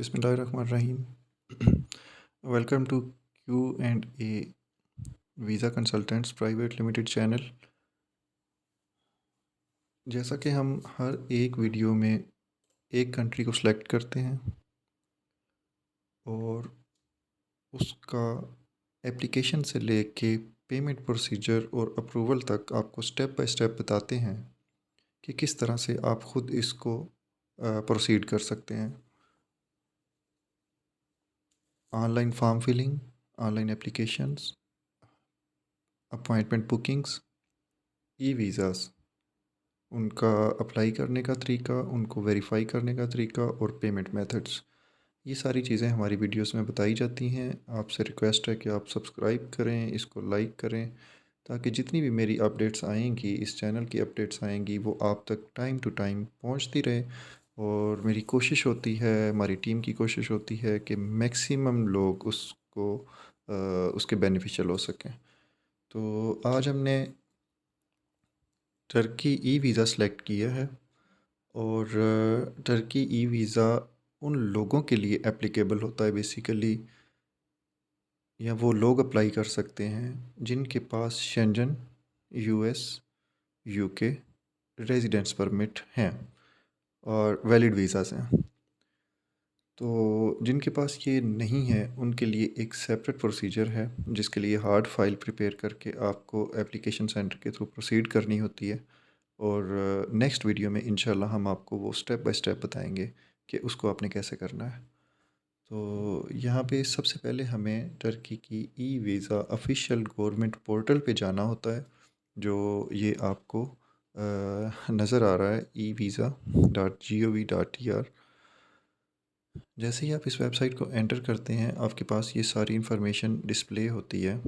बिस्मिल्लाहिर्रहमानिर्रहीम। Welcome to Q and A visa consultants private limited channel. जैसा कि हम हर एक वीडियो में एक कंट्री को सिलेक्ट करते हैं और उसका एप्लीकेशन से लेके पेमेंट प्रोसीजर और अप्रूवल तक आपको स्टेप बाय स्टेप बताते हैं कि किस तरह से आप ख़ुद इसको प्रोसीड कर सकते हैं। Online form filling, online applications, appointment bookings, e visas, उनका अप्लाई करने का तरीका, उनको वेरीफ़ाई करने का तरीका और पेमेंट मेथड्स, ये सारी चीज़ें हमारी वीडियोस में बताई जाती हैं। आपसे रिक्वेस्ट है कि आप सब्सक्राइब करें, इसको लाइक करें, ताकि जितनी भी मेरी अपडेट्स आएंगी, इस चैनल की अपडेट्स आएंगी, वो आप तक टाइम टू टाइम पहुंचती रहे। और मेरी कोशिश होती है, हमारी टीम की कोशिश होती है कि मैक्सिमम लोग उसको उसके बेनिफिशियल हो सकें। तो आज हमने टर्की ई वीज़ा सेलेक्ट किया है और टर्की ई वीज़ा उन लोगों के लिए एप्लीकेबल होता है बेसिकली, या वो लोग अप्लाई कर सकते हैं जिनके पास Schengen, US, UK residence permit हैं और वैलिड वीज़ाज़ हैं। तो जिनके पास ये नहीं है उनके लिए एक सेपरेट प्रोसीजर है, जिसके लिए हार्ड फाइल प्रिपेयर करके आपको एप्लीकेशन सेंटर के थ्रू प्रोसीड करनी होती है। और नेक्स्ट वीडियो में इंशाल्लाह हम आपको वो स्टेप बाय स्टेप बताएंगे कि उसको आपने कैसे करना है। तो यहाँ पे सबसे पहले हमें टर्की की e visa official government portal पे जाना होता है, जो ये आपको नज़र आ रहा है, evisa.gov.tr। जैसे ही आप इस वेबसाइट को एंटर करते हैं, आपके पास ये सारी इन्फॉर्मेशन डिस्प्ले होती है।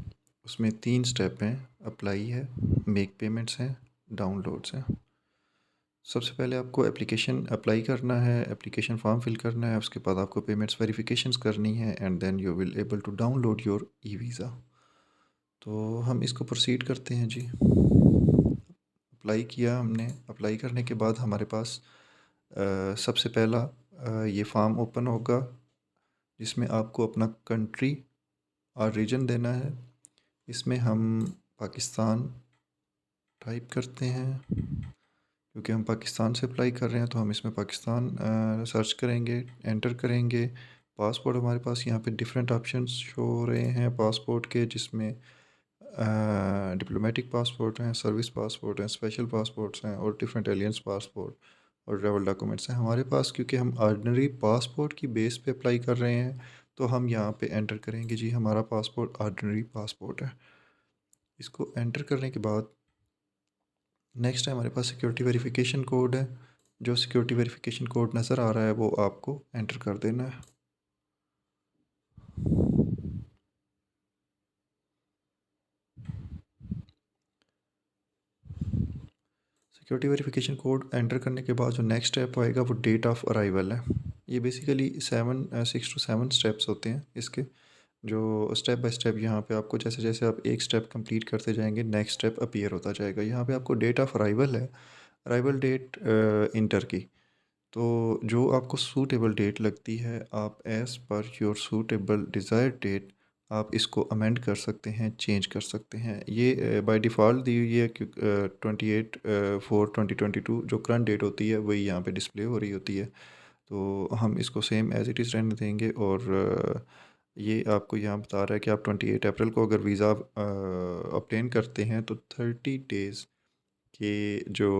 उसमें 3 स्टेप हैं, अप्लाई है, मेक पेमेंट्स हैं, डाउनलोड्स हैं। सबसे पहले आपको एप्लीकेशन अप्लाई करना है, एप्लीकेशन फॉर्म फिल करना है, उसके बाद आपको पेमेंट्स वेरिफिकेशंस करनी है and then you will able to download your e visa. तो हम इसको प्रोसीड करते हैं जी। अप्लाई किया हमने, अप्लाई करने के बाद हमारे पास सबसे पहला ये फॉर्म ओपन होगा, जिसमें आपको अपना कंट्री और रीजन देना है। इसमें हम पाकिस्तान टाइप करते हैं, क्योंकि हम पाकिस्तान से अप्लाई कर रहे हैं तो हम इसमें पाकिस्तान सर्च करेंगे, एंटर करेंगे। पासपोर्ट हमारे पास यहाँ पे डिफरेंट ऑप्शंस शो हो रहे हैं पासपोर्ट के, जिसमें डिप्लोमेटिक पासपोर्ट हैं, सर्विस पासपोर्ट हैं, स्पेशल पासपोर्ट्स हैं और डिफरेंट एलियंस पासपोर्ट और ट्रैवल डॉक्यूमेंट्स हैं हमारे पास। क्योंकि हम ऑर्डिनरी पासपोर्ट की बेस पे अप्लाई कर रहे हैं, तो हम यहाँ पे एंटर करेंगे जी, हमारा पासपोर्ट ऑर्डिनरी पासपोर्ट है। इसको एंटर करने के बाद नेक्स्ट है हमारे पास सिक्योरिटी वेरिफिकेशन कोड है। जो सिक्योरिटी वेरिफिकेशन कोड नज़र आ रहा है वो आपको एंटर कर देना है। सिक्योरिटी वेरिफिकेशन कोड एंटर करने के बाद जो नेक्स्ट स्टेप आएगा वो डेट ऑफ अराइवल है। ये बेसिकली 6 to 7 स्टेप्स होते हैं इसके, जो स्टेप बाय स्टेप यहाँ पे आपको जैसे जैसे आप एक स्टेप कंप्लीट करते जाएंगे नेक्स्ट स्टेप अपीयर होता जाएगा। यहाँ पे आपको डेट ऑफ अराइवल है, अराइवल डेट इन टर्की। तो जो आपको सूटेबल डेट लगती है, आप as per your suitable desired date आप इसको अमेंड कर सकते हैं, चेंज कर सकते हैं। ये बाय डिफ़ॉल्ट दी हुई है कि 28/4/2022 जो करंट डेट होती है वही यहाँ पे डिस्प्ले हो रही होती है। तो हम इसको सेम एज़ इट इज़ रहने देंगे। और ये आपको यहाँ बता रहा है कि आप 28 अप्रैल को अगर वीज़ा ऑब्टेन करते हैं तो 30 डेज़ कि जो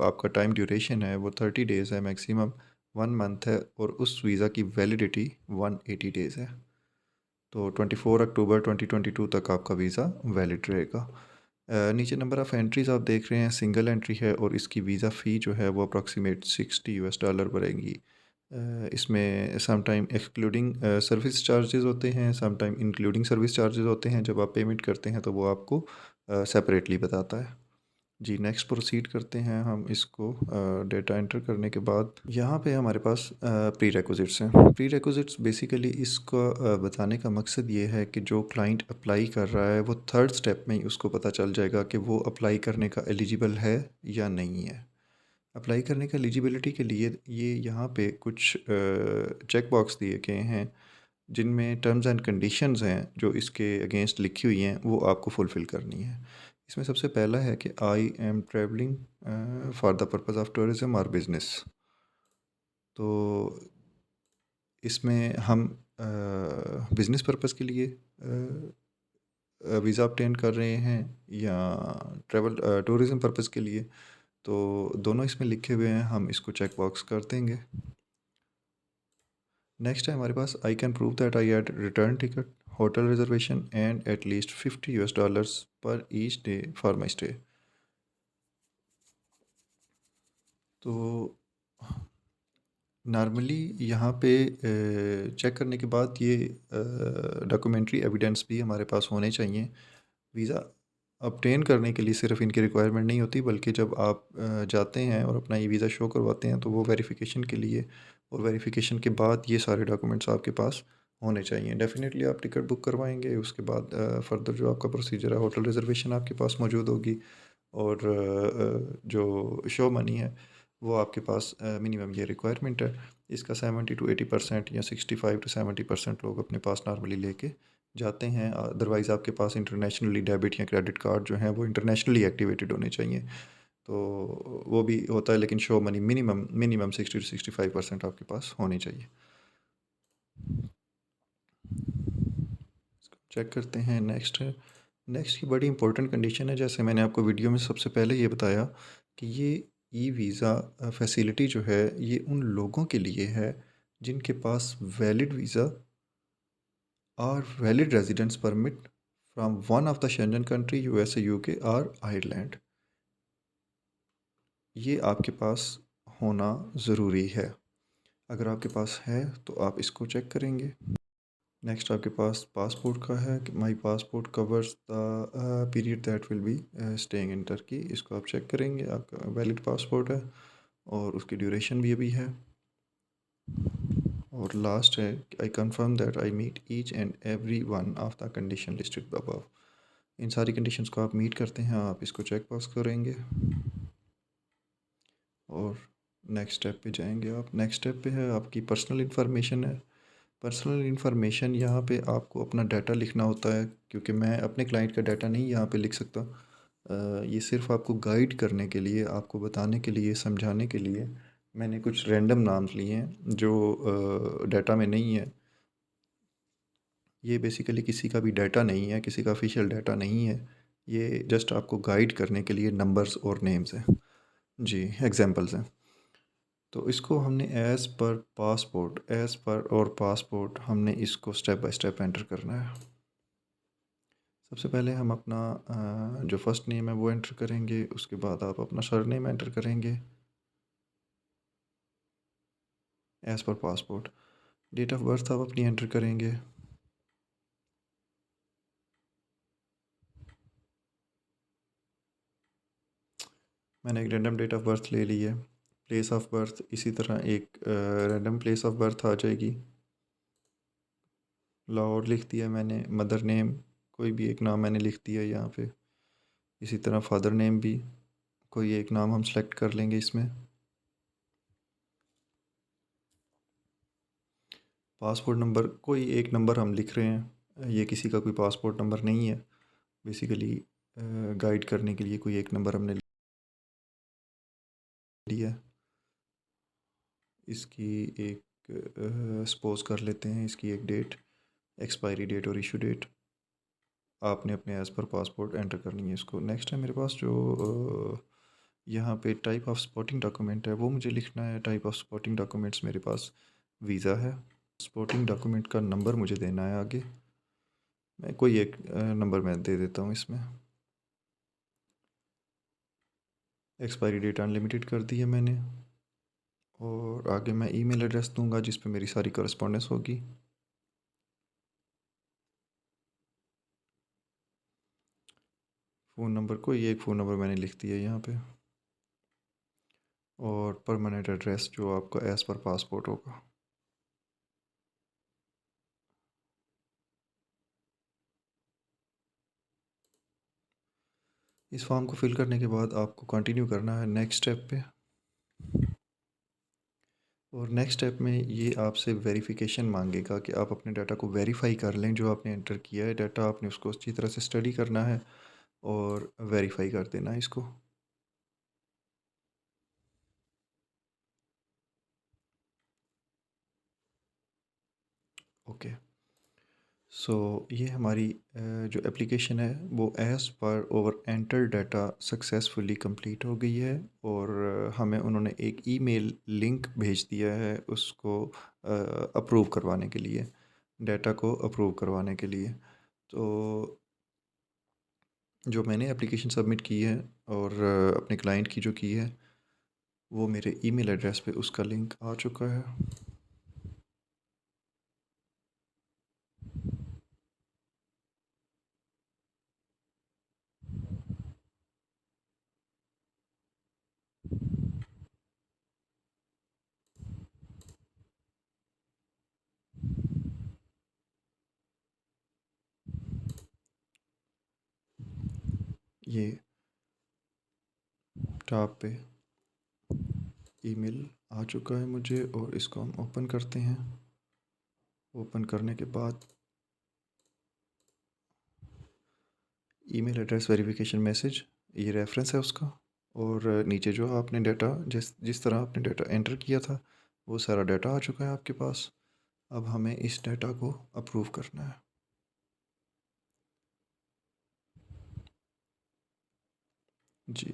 आपका टाइम ड्यूरेशन है वो 30 डेज़ है, मैक्सिमम 1 मंथ है, और उस वीज़ा की वैलिडिटी 180 डेज़ है। तो 24 अक्टूबर 2022 तक आपका वीज़ा वैलिड रहेगा। नीचे नंबर ऑफ़ एंट्रीज़ आप देख रहे हैं, सिंगल एंट्री है और इसकी वीज़ा फ़ी जो है वो अप्रॉक्सीमेट $60 पड़ेगी। इसमें some time excluding service charges होते हैं, some time including service charges होते हैं। जब आप पेमेंट करते हैं तो वो आपको सेपरेटली बताता है जी। नेक्स्ट प्रोसीड करते हैं हम इसको। डेटा एंटर करने के बाद यहाँ पे हमारे पास प्री रेक्विजिट्स हैं। प्री रेक्विजिट्स बेसिकली इसका बताने का मकसद ये है कि जो क्लाइंट अप्लाई कर रहा है वो थर्ड स्टेप में ही उसको पता चल जाएगा कि वो अप्लाई करने का एलिजिबल है या नहीं है। अप्लाई करने का एलिजिबिलिटी के लिए ये यहाँ पे कुछ चेक बॉक्स दिए गए हैं, जिनमें टर्म्स एंड कंडीशंस हैं जो इसके अगेंस्ट लिखी हुई हैं, वो आपको फुलफ़िल करनी है। इसमें सबसे पहला है कि I am travelling for the purpose of tourism और बिज़नेस। तो इसमें हम बिज़नेस पर्पज़ के लिए वीज़ा ऑब्टेन कर रहे हैं या टूरिज़्म पर्पज़ के लिए, तो दोनों इसमें लिखे हुए हैं, हम इसको चेक बॉक्स कर देंगे। नेक्स्ट है हमारे पास, I can prove that I had return ticket, hotel reservation and at least $50 per each day for my stay. तो नॉर्मली यहाँ पे चेक करने के बाद ये डॉक्यूमेंट्री एविडेंस भी हमारे पास होने चाहिए। वीज़ा ऑब्टेन करने के लिए सिर्फ इनकी रिक्वायरमेंट नहीं होती, बल्कि जब आप जाते हैं और अपना ये वीज़ा शो करवाते हैं तो वो वेरिफ़िकेशन के लिए, और वेरिफ़िकेशन के बाद ये सारे डॉक्यूमेंट्स आपके पास होने चाहिए। डेफ़िनेटली आप टिकट बुक करवाएँगे, उसके बाद फ़र्दर जो आपका प्रोसीजर है, होटल रिज़र्वेशन आपके पास मौजूद होगी, और जो शो मनी है वो आपके पास मिनिमम ये रिक्वायरमेंट है। इसका 70 to 80% या 65 to 70% लोग अपने पास नॉर्मली लेके जाते हैं। अदरवाइज़ आपके पास इंटरनेशनली डेबिट या क्रेडिट कार्ड जो हैं वो इंटरनेशनली एक्टिवेटेड होने चाहिए, तो वो भी होता है, लेकिन show money minimum minimum 60 to 65% आपके पास होनी चाहिए। चेक करते हैं। नेक्स्ट है, नेक्स्ट की बड़ी इंपॉर्टेंट कंडीशन है, जैसे मैंने आपको वीडियो में सबसे पहले ये बताया कि ये ई वीज़ा फैसिलिटी जो है ये उन लोगों के लिए है जिनके पास वैलिड वीज़ा और valid residence permit from one of the Schengen country, USA, UK और आयरलैंड। ये आपके पास होना ज़रूरी है। अगर आपके पास है तो आप इसको चेक करेंगे। नेक्स्ट आपके पास पासपोर्ट का है कि माई passport covers the period that will be staying in Turkey. इसको आप चेक करेंगे, आपका वैलिड पासपोर्ट है और उसकी ड्यूरेशन भी अभी है। और लास्ट है, I confirm that I meet each and every one of the condition listed above. इन सारी कंडीशंस को आप मीट करते हैं, आप इसको चेक बॉक्स करेंगे और नेक्स्ट स्टेप पे जाएंगे। आप नेक्स्ट स्टेप पे है आपकी पर्सनल इन्फॉर्मेशन है। पर्सनल इन्फॉर्मेशन यहाँ पे आपको अपना डाटा लिखना होता है, क्योंकि मैं अपने क्लाइंट का डाटा नहीं यहाँ पे लिख सकता। ये सिर्फ आपको गाइड करने के लिए, आपको बताने के लिए, समझाने के लिए मैंने कुछ रैंडम नाम्स लिए हैं जो डाटा में नहीं है। ये बेसिकली किसी का भी डाटा नहीं है, किसी का ऑफिशियल डाटा नहीं है। ये जस्ट आपको गाइड करने के लिए नंबर्स और नेम्स हैं। जी, एग्जांपल्स हैं। तो इसको हमने एज़ पर और पासपोर्ट हमने इसको स्टेप बाय स्टेप एंटर करना है। सबसे पहले हम अपना जो फर्स्ट नेम है वो एंटर करेंगे, उसके बाद आप अपना सरनेम एंटर करेंगे as per passport. Date of birth आप अपनी एंटर करेंगे। मैंने एक रैंडम डेट ऑफ बर्थ ले ली है। प्लेस ऑफ बर्थ इसी तरह एक रैंडम प्लेस ऑफ बर्थ आ जाएगी। लाहौर लिख दिया मैंने। मदर नेम कोई भी एक नाम मैंने लिख दिया यहाँ पे। इसी तरह फादर नेम भी कोई एक नाम हम सेलेक्ट कर लेंगे इसमें। पासपोर्ट नंबर कोई एक नंबर हम लिख रहे हैं, ये किसी का कोई पासपोर्ट नंबर नहीं है। बेसिकली गाइड करने के लिए कोई एक नंबर हमने लिया है। इसकी एक सपोज कर लेते हैं, इसकी एक डेट, एक्सपायरी डेट और इशू डेट आपने अपने एज़ पर पासपोर्ट एंटर करनी है इसको। नेक्स्ट है मेरे पास जो यहाँ पे टाइप ऑफ सपोर्टिंग डॉक्यूमेंट है वो मुझे लिखना है। टाइप ऑफ सपोर्टिंग डॉक्यूमेंट्स मेरे पास वीज़ा है। सपोर्टिंग डॉक्यूमेंट का नंबर मुझे देना है आगे। मैं कोई एक नंबर मैं दे देता हूँ इसमें। एक्सपायरी डेट अनलिमिटेड कर दी है मैंने, और आगे मैं ईमेल एड्रेस दूंगा जिस पे मेरी सारी करस्पॉन्डेंस होगी। फ़ोन नंबर कोई एक फ़ोन नंबर मैंने लिख दिया यहाँ पे, और परमानेंट एड्रेस जो आपका एज़ पर पासपोर्ट होगा। इस फॉर्म को फिल करने के बाद आपको कंटिन्यू करना है नेक्स्ट स्टेप पे। और नेक्स्ट स्टेप में ये आपसे वेरिफिकेशन मांगेगा कि आप अपने डाटा को वेरीफाई कर लें, जो आपने एंटर किया है डाटा आपने उसको अच्छी तरह से स्टडी करना है और वेरीफाई कर देना है इसको। ओके, सो ये हमारी जो एप्लीकेशन है वो as per over enter data successfully complete हो गई है और हमें उन्होंने एक ईमेल लिंक भेज दिया है उसको अप्रूव करवाने के लिए, डाटा को अप्रूव करवाने के लिए। तो जो मैंने एप्लीकेशन सबमिट की है और अपने क्लाइंट की जो की है वो मेरे ईमेल एड्रेस पे उसका लिंक आ चुका है। ये टॉप पे ईमेल आ चुका है मुझे और इसको हम ओपन करते हैं। ओपन करने के बाद ईमेल एड्रेस वेरिफिकेशन मैसेज, ये रेफरेंस है उसका। और नीचे जो आपने डाटा जिस जिस तरह आपने डाटा एंटर किया था वो सारा डाटा आ चुका है आपके पास। अब हमें इस डाटा को अप्रूव करना है। जी,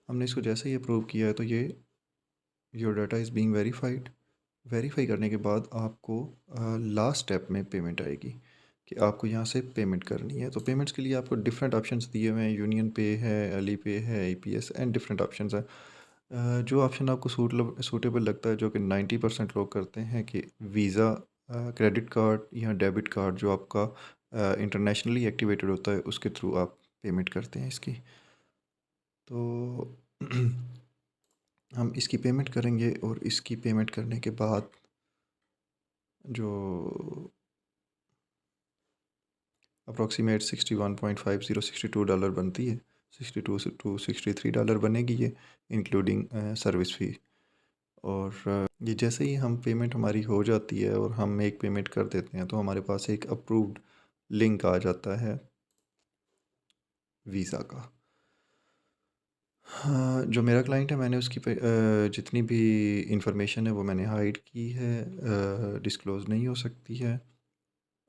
हमने इसको जैसे ही अप्रूव किया है तो ये your data is being verified. Verify करने के बाद आपको लास्ट स्टेप में पेमेंट आएगी कि आपको यहाँ से पेमेंट करनी है। तो पेमेंट्स के लिए आपको डिफरेंट ऑप्शंस दिए हुए हैं, यूनियन पे है, अली पे है, ईपीएस एंड डिफरेंट ऑप्शंस हैं। जो ऑप्शन आपको सूटेबल लगता है, जो कि 90% लोग करते हैं, कि वीज़ा, क्रेडिट कार्ड या डेबिट कार्ड जो आपका इंटरनेशनली एक्टिवेटेड होता है उसके थ्रू आप पेमेंट करते हैं इसकी। तो हम इसकी पेमेंट करेंगे और इसकी पेमेंट करने के बाद जो अप्रॉक्सीमेट $61.5062 बनती है, 62 से टू $63 बनेगी ये, इंक्लूडिंग सर्विस फ़ी। और ये जैसे ही हम पेमेंट हमारी हो जाती है और हम एक पेमेंट कर देते हैं तो हमारे पास एक अप्रूव्ड लिंक आ जाता है वीज़ा का। हाँ, जो मेरा क्लाइंट है मैंने उसकी जितनी भी इंफॉर्मेशन है वो मैंने हाइड की है, डिस्क्लोज़ नहीं हो सकती है।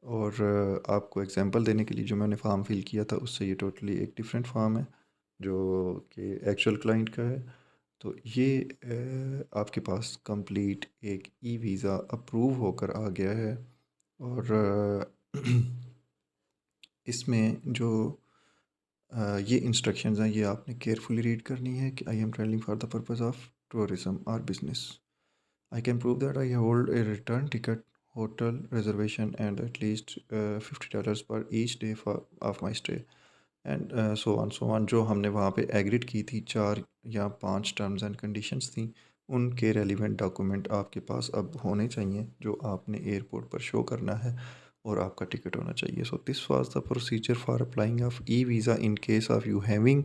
और आपको एग्जांपल देने के लिए जो मैंने फ़ॉर्म फिल किया था उससे ये टोटली एक डिफरेंट फ़ॉर्म है जो कि एक्चुअल क्लाइंट का है। तो ये आपके पास कंप्लीट एक ई वीज़ा अप्रूव होकर आ गया है। और इसमें जो ये इंस्ट्रक्शंस हैं ये आपने केयरफुली रीड करनी है कि I am travelling for the purpose of tourism और business. I can prove that I hold a return ticket, hotel reservation, and at least $50 per each day of my stay, and so on जो हमने वहाँ पे agreed की थी, 4 या 5 terms and conditions थी, उनके रेलिवेंट डॉक्यूमेंट आपके पास अब होने चाहिए जो आपने एयरपोर्ट पर शो करना है और आपका टिकट होना चाहिए। So this was the procedure for applying of e visa in case of you having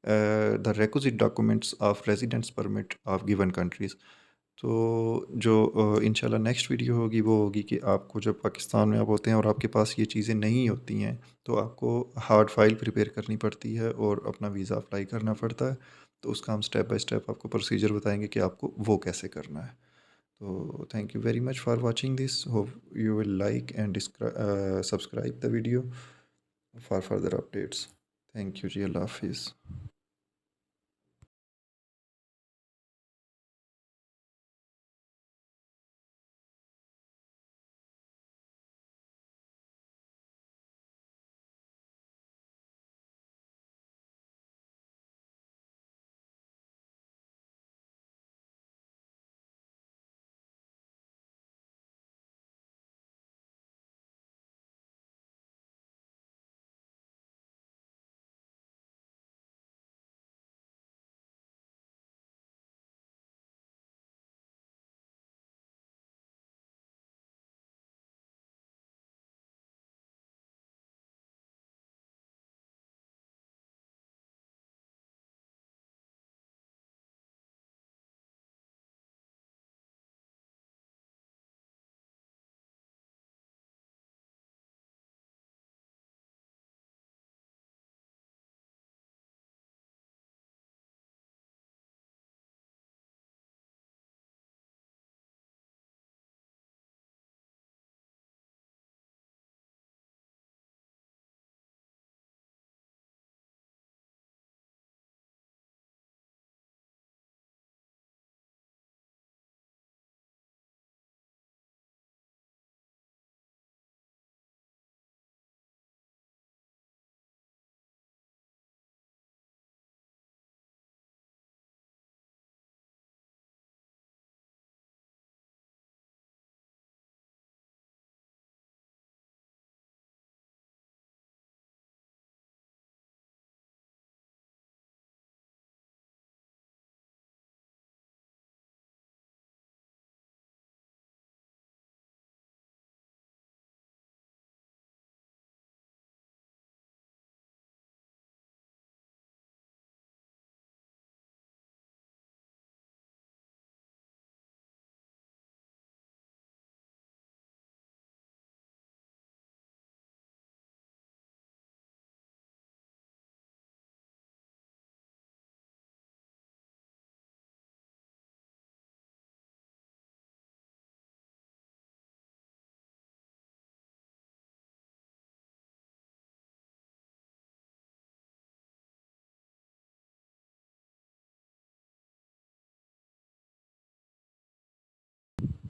the requisite documents of residence permit of given countries. तो जो इंशाल्लाह नेक्स्ट वीडियो होगी वो होगी कि आपको जब पाकिस्तान में आप होते हैं और आपके पास ये चीज़ें नहीं होती हैं तो आपको हार्ड फाइल प्रिपेयर करनी पड़ती है और अपना वीज़ा अप्लाई करना पड़ता है। तो उसका हम स्टेप बाय स्टेप आपको प्रोसीजर बताएंगे कि आपको वो कैसे करना है। तो thank you very much for watching this, hope you will like and subscribe the video for further updates. Thank you जी, अल्लाह हाफिज़।